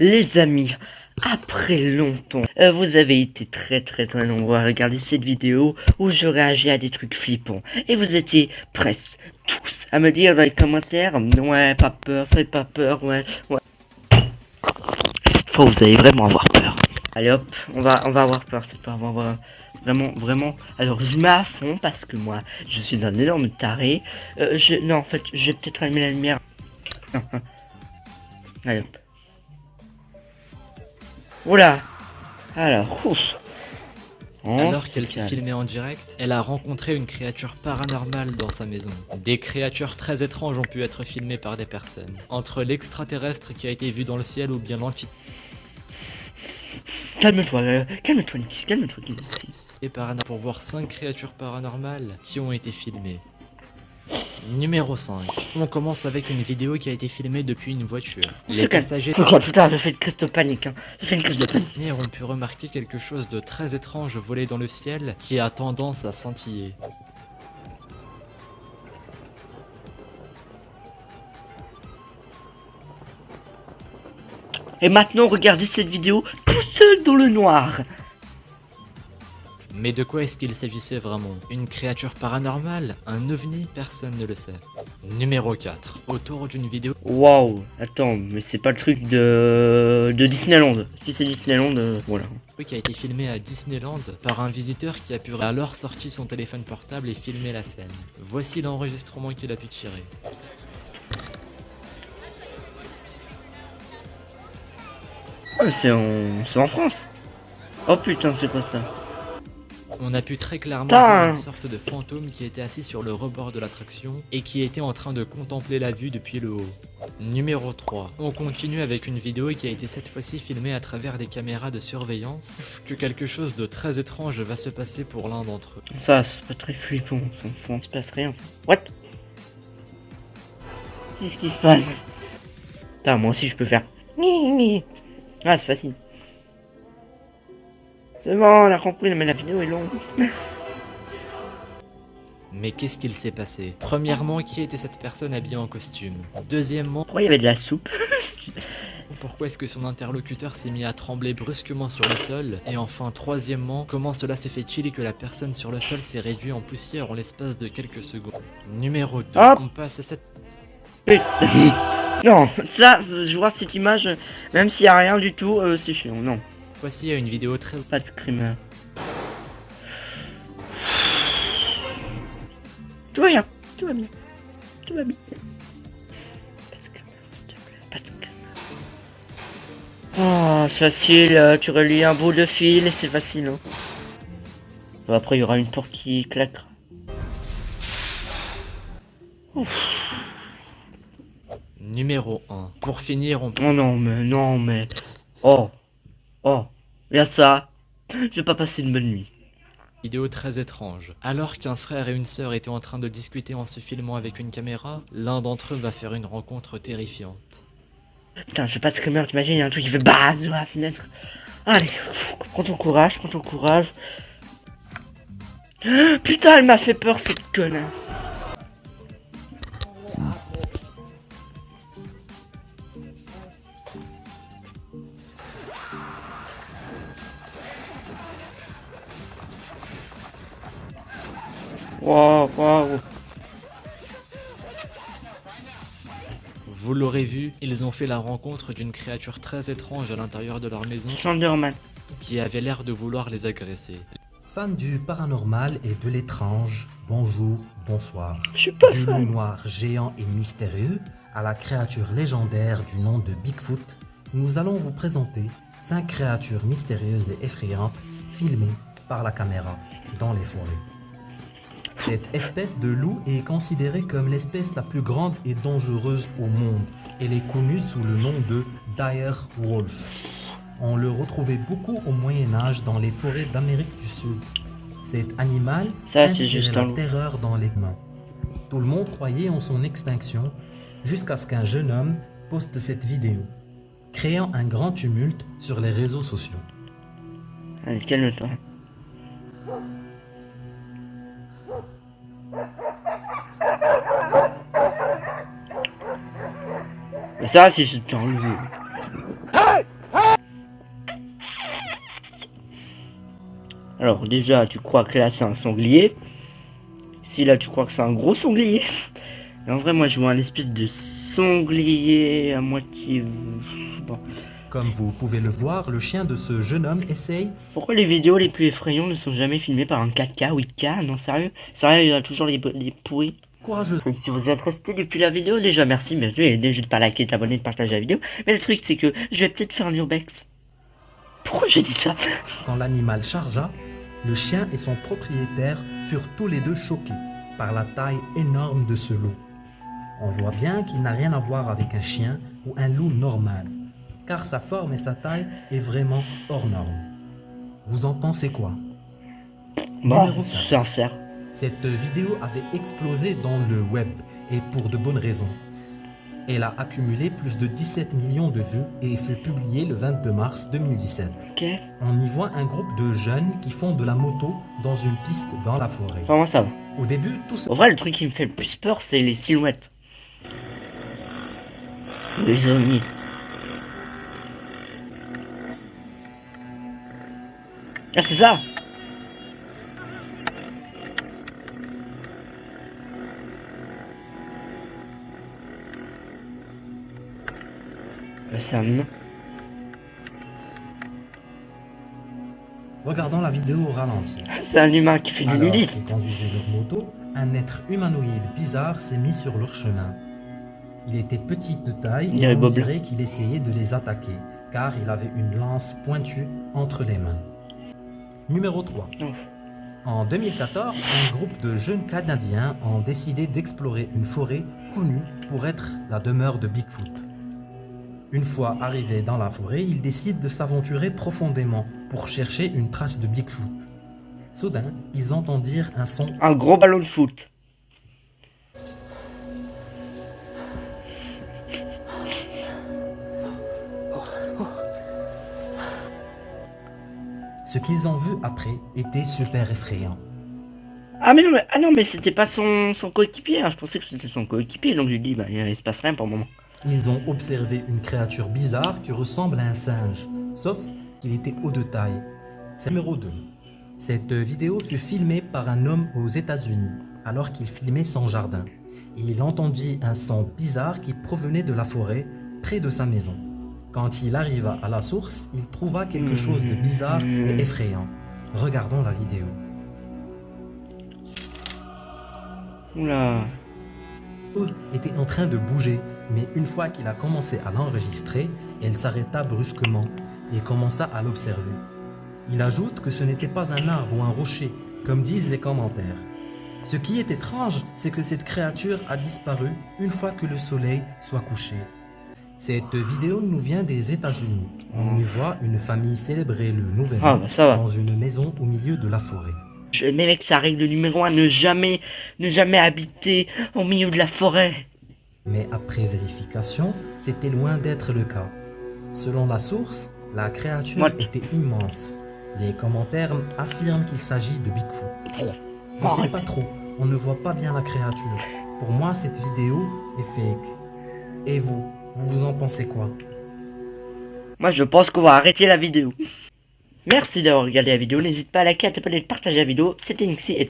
Les amis, après longtemps, vous avez été très nombreux à regarder cette vidéo où je réagis à des trucs flippants. Et vous étiez presque tous à me dire dans les commentaires, ouais, pas peur, ça fait pas peur, ouais. Cette fois, vous allez vraiment avoir peur. Allez hop, on va avoir peur cette fois, on va avoir vraiment. Alors, je mets à fond parce que moi, je suis un énorme taré. Non, en fait, je vais peut-être allumer la lumière. Allez hop. Oula. Alors, ouf. Alors qu'elle se filmait en direct, elle a rencontré une créature paranormale dans sa maison. Des créatures très étranges ont pu être filmées par des personnes. Entre l'extraterrestre qui a été vu dans le ciel ou bien l'entité Calme-toi, Nixie, calme-toi, Nixie. Pour voir 5 créatures paranormales qui ont été filmées. Numéro 5. On commence avec une vidéo qui a été filmée depuis une voiture. Les passagers putain, je fais une crise de panique, hein. Je fais une crise de panique. ont pu remarquer quelque chose de très étrange voler dans le ciel qui a tendance à scintiller. Et maintenant, regardez cette vidéo tout seul dans le noir. Mais de quoi est-ce qu'il s'agissait vraiment? Une créature paranormale? Un ovni? Personne ne le sait. Numéro 4. Autour d'une vidéo... Waouh, attends, mais c'est pas le truc de Disneyland. Si c'est Disneyland, voilà. Qui a été filmé à Disneyland par un visiteur qui a pu alors sorti son téléphone portable et filmer la scène. Voici l'enregistrement qu'il a pu tirer. Oh, c'est en France. Oh putain, c'est quoi ça? On a pu très clairement voir une sorte de fantôme qui était assis sur le rebord de l'attraction et qui était en train de contempler la vue depuis le haut. Numéro 3. On continue avec une vidéo qui a été cette fois-ci filmée à travers des caméras de surveillance, que quelque chose de très étrange va se passer pour l'un d'entre eux. Ça, c'est pas très flippant, on se passe rien. What? Qu'est-ce qui se passe? Putain, moi aussi je peux faire. Ah, c'est facile. C'est bon, on a compris, mais la vidéo est longue. Mais qu'est-ce qu'il s'est passé? Premièrement, qui était cette personne habillée en costume? Deuxièmement, Pourquoi il y avait de la soupe? pourquoi est-ce que son interlocuteur s'est mis à trembler brusquement sur le sol? Et enfin, troisièmement, comment cela se fait-il que la personne sur le sol s'est réduite en poussière en l'espace de quelques secondes? Numéro 2. On passe à cette... Non, ça, je vois cette image, même s'il n'y a rien du tout, c'est chiant, non. Voici une vidéo très... Pas de screamer. Tout va bien, tout va bien, tout va bien. Pas de screamer, s'il te plaît, pas de screamer. Oh, c'est facile, tu relis un bout de fil et c'est facile. Hein. Bon, après, il y aura une porte qui claquera. Ouf. Numéro 1. Pour finir, on... Oh non, mais... Oh, il y a ça. Je vais pas passer une bonne nuit. Vidéo très étrange. Alors qu'un frère et une sœur étaient en train de discuter en se filmant avec une caméra, l'un d'entre eux va faire une rencontre terrifiante. Putain, je fais pas de screamer, t'imagines, il y a un truc qui fait BAM sur la fenêtre. Allez, prends ton courage. Putain, elle m'a fait peur, cette connasse. Waouh. Vous l'aurez vu, ils ont fait la rencontre d'une créature très étrange à l'intérieur de leur maison Slenderman. qui avait l'air de vouloir les agresser. Fans du paranormal et de l'étrange, bonjour, bonsoir. Je suis pas Du fan. loup noir géant et mystérieux à la créature légendaire du nom de Bigfoot, nous allons vous présenter 5 créatures mystérieuses et effrayantes filmées par la caméra dans les forêts. Cette espèce de loup est considérée comme l'espèce la plus grande et dangereuse au monde. Elle est connue sous le nom de dire wolf. On le retrouvait beaucoup au Moyen-Âge dans les forêts d'Amérique du Sud. Cet animal inspirait la terreur dans les mains. Tout le monde croyait en son extinction jusqu'à ce qu'un jeune homme poste cette vidéo, créant un grand tumulte sur les réseaux sociaux. Allez, calme-toi. Ça, si c'était un jeu. Alors, déjà, tu crois que là, c'est un sanglier. Si là, tu crois que c'est un gros sanglier. Et en vrai, moi, je vois un espèce de sanglier à moitié... Bon. Comme vous pouvez le voir, le chien de ce jeune homme essaye... Pourquoi les vidéos les plus effrayantes ne sont jamais filmées par un 4K, 8K? Non, sérieux? Sérieux, il y a toujours les pourris. Courageux. Donc, si vous êtes resté depuis la vidéo, déjà merci, mais n'hésite pas à liker, t'abonner, de partager la vidéo. Mais le truc, c'est que je vais peut-être faire un urbex. Pourquoi j'ai dit ça? Quand l'animal chargea, le chien et son propriétaire furent tous les deux choqués par la taille énorme de ce loup. On voit bien qu'il n'a rien à voir avec un chien ou un loup normal, car sa forme et sa taille est vraiment hors norme. Vous en pensez quoi? Bon, Numéro 4. sincère. Cette vidéo avait explosé dans le web, et pour de bonnes raisons. Elle a accumulé plus de 17 millions de vues et fut publiée le 22 mars 2017. Ok. On y voit un groupe de jeunes qui font de la moto dans une piste dans la forêt. Vraiment, ça va. Au début, tout se... En vrai, le truc qui me fait le plus peur, c'est les silhouettes. Les zombies. Ah, c'est ça! C'est un humain. Regardons la vidéo au ralenti. C'est un humain qui fait du Alors nudisme. qu'ils conduisaient leur moto, un être humanoïde bizarre s'est mis sur leur chemin. Il était petit de taille Il et est on gobelin. dirait qu'il essayait de les attaquer, car il avait une lance pointue entre les mains. Numéro 3. Oh. En 2014, un groupe de jeunes Canadiens ont décidé d'explorer une forêt connue pour être la demeure de Bigfoot. Une fois arrivés dans la forêt, ils décident de s'aventurer profondément pour chercher une trace de Bigfoot. Soudain, ils entendirent un son Un gros ballon de foot. Ce qu'ils ont vu après était super effrayant. Ah non, mais c'était pas son coéquipier. Hein. Je pensais que c'était son coéquipier. Donc j'ai dit, bah, il se passe rien pour le moment. Ils ont observé une créature bizarre qui ressemble à un singe, sauf qu'il était haut de taille. C'est numéro 2. Cette vidéo fut filmée par un homme aux États-Unis, alors qu'il filmait son jardin. Et il entendit un son bizarre qui provenait de la forêt, près de sa maison. Quand il arriva à la source, il trouva quelque chose de bizarre et effrayant. Regardons la vidéo. Oula. La chose était en train de bouger, mais une fois qu'il a commencé à l'enregistrer, elle s'arrêta brusquement et commença à l'observer. Il ajoute que ce n'était pas un arbre ou un rocher, comme disent les commentaires. Ce qui est étrange, c'est que cette créature a disparu une fois que le soleil soit couché. Cette vidéo nous vient des États-Unis. On y voit une famille célébrer le nouvel Ah, an bah, ça va. dans une maison au milieu de la forêt. Mais mec, ça règle numéro 1, ne jamais habiter au milieu de la forêt. Mais après vérification, c'était loin d'être le cas. Selon la source, la créature What? était immense. Les commentaires affirment qu'il s'agit de Bigfoot. Je sais pas trop, on ne voit pas bien la créature. Pour moi, cette vidéo est fake. Et vous en pensez quoi? Moi, je pense qu'on va arrêter la vidéo. Merci d'avoir regardé la vidéo. N'hésite pas à liker, à t'abonner, à partager la vidéo. C'était Nixie et